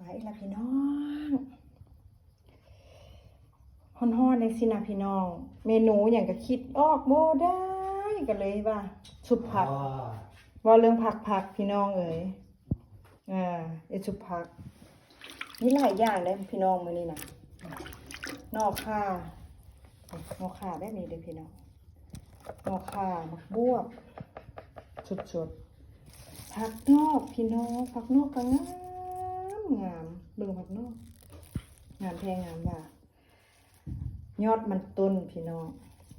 ไว้ละพี่น้องฮ้อนๆเลยสินะพี่น้องเมนูอย่างก็คิดออกโบได้กันเลยว่าสุปผักว่าเรื่องผักพี่น้องเอ๋ยสุปผักนี่หลายอย่างเลยพี่น้องมื้อนี้นะนอกข่ได้นี่เด้อพี่น้องนอกข่ามักบวบสดๆผักนอกพี่น้องผักนอกก็งามเบิ่งผักนอกงามแพงงามว่ายอดมันต้นพี่น้อง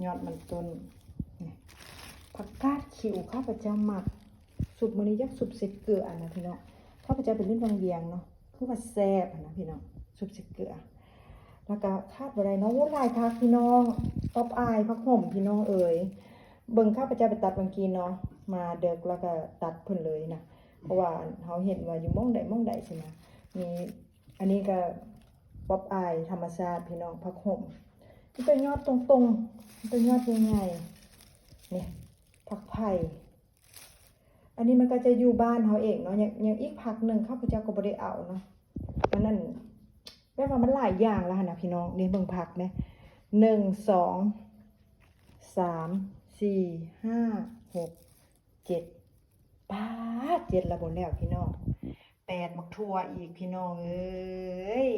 ยอดมันต้นนี่ผักกาดขิวข้าพเจ้าหมักสุปมื้อนี้ยักสุปใส่เกลือนะพี่น้องข้าพเจ้าเป็นลิ้นวังเวียงเนาะคือว่าแซ่บนะพี่น้องสุปใส่เกลือแล้วก็คาดบ่ได้เนาะหลายผักพี่น้องป๊อบอายผักห่มพี่น้องเอ๋ยเบิ่งข้าพเจ้าไปตัดบางกีเนาะมาเด็กแล้วก็ตัดเพิ่นเลยนะเพราะว่าเขาเห็นว่าอยู่ม่องใดใช่ไหมมีอันนี้ก็ป๊อบอายธรรมชาติพี่น้องผักห่มมันเป็นยอดตรงๆมันเป็นยอดง่ายๆเนี่ยผักไผ่อันนี้มันก็จะอยู่บ้านเขาเองเนาะอย่างอีกผักหนึ่งข้าพเจ้าก็บ่ได้เอาเนาะเพราะนั่นแปลว่ามันหลายอย่างแล้วนะพี่น้องนี่เบิ่งผักเนี่ย1 2 3 4 5 6 7ป้า7ละบนแล้วพี่น้อง8มักทั่วอีกพี่น้องเอ้ย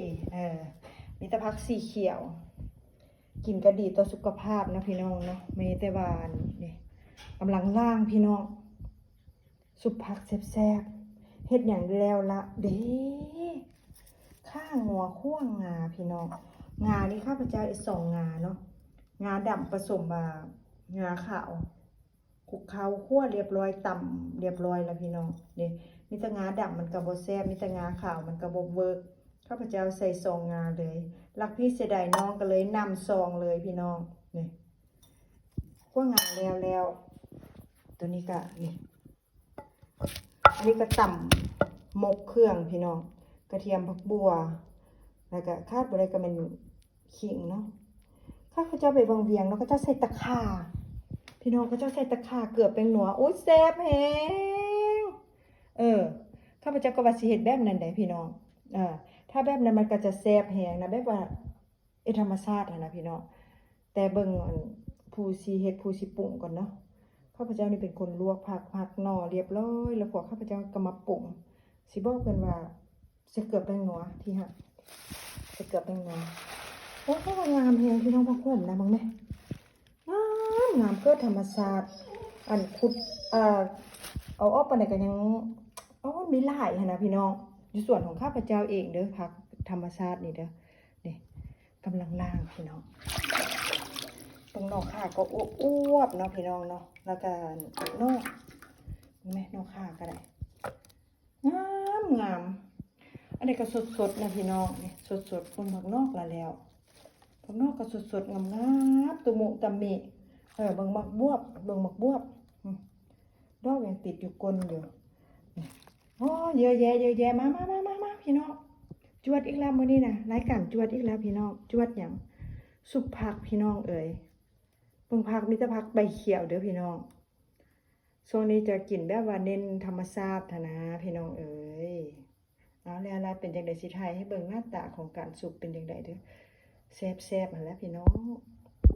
มีแต่ผักสีเขียวกินก็ดีต่อสุขภาพนะพี่น้องเนาะไม่แต่ว่านี่กำลังล่างพี่น้องสุปผักแซ่บๆเฮ็ดอย่างแล้วละเด้ข้างหัวคั่วงาพี่น้องงานี่ข้าพเจ้าอีก2 งาเนาะงาดำผสมงาขาวคลุกเคล้าคั่วเรียบร้อยตำเรียบร้อยแล้วพี่น้องนี่มีแต่งาดำมันก็บ่แซ่บมีแต่งาขาวมันก็บ่เวิร์กข้าพเจ้าใส่2 งาเลยรักพี่เสียดายน้องก็เลยนำ2เลยพี่น้องนี่คั่วงาแล้วตัวนี้ก็นี่อันนี้ก็ตำหมกเครื่องพี่น้องกระเทียมผักบัวแล้วก็คาดบ่ได้ก็เป็นขิงเนาะข้าพเจ้าไปบางเวียงแล้วก็จะใส่ตะข่าพี่น้องก็จะใส่ตะข่าเกือบเป็นหนัวโอ๊ยแซ่บแฮงข้าพเจ้าก็ว่าสิเฮ็ดแบบนั้นได้พี่น้องถ้าแบบนั้นมันก็จะแซ่บแฮงนะแบบว่าธรรมชาตินะพี่น้องแต่เบิ่งผู้สิเฮ็ดผู้สิปรุงก่อนเนาะข้าพเจ้านี่เป็นคนลวกผักหน่อเรียบร้อยแล้วพวกข้าพเจ้าก็มาปรุงสิบอกเพิ่นว่าใส่เกือบเป็นหนัวที่ฮะใส่เกือบเป็นหนัวโอ้ยก็งามแฮงพี่น้องพักผมนะมึงแม่งามเกิดธรรมชาติอันขุดเอาออกไปไหนกันยังมีหลายนะพี่น้องอยู่ส่วนของข้าพเจ้าเองเด้อผักธรรมชาตินี่เด้อนี่กำลังล่างพี่น้องตรงนอกขาก็อ้วบเนาะพี่น้องเนาะแล้วก็นอกแม่นอกขาก็ได้งามอันนี้ก็สดๆนะพี่น้องนี่สดๆคนผักนอกแล้วผักนอกก็สดๆงามๆตุมุตะมิเบิ่งมักบวบดอกยังติดอยู่ก้นอยู่โอ้เยอะแยะมาพี่น้องจวดอีกแล้วมื้อนี้นะรายการจวดอีกแล้วพี่น้องจวดหยังสุปผักพี่น้องเอ๋ยเบิ่งผักมีแต่ผักใบเขียวเด้อพี่น้องช่วงนี้จะกินแบบว่าเน้นธรรมชาตินะพี่น้องเอ๋ยเอาแล้วเป็นจังได๋สิถ่ายให้เบิ่งหน้าตาของการสุปเป็นจังได๋เด้อแซ่บๆนั่นแหละพี่น้อง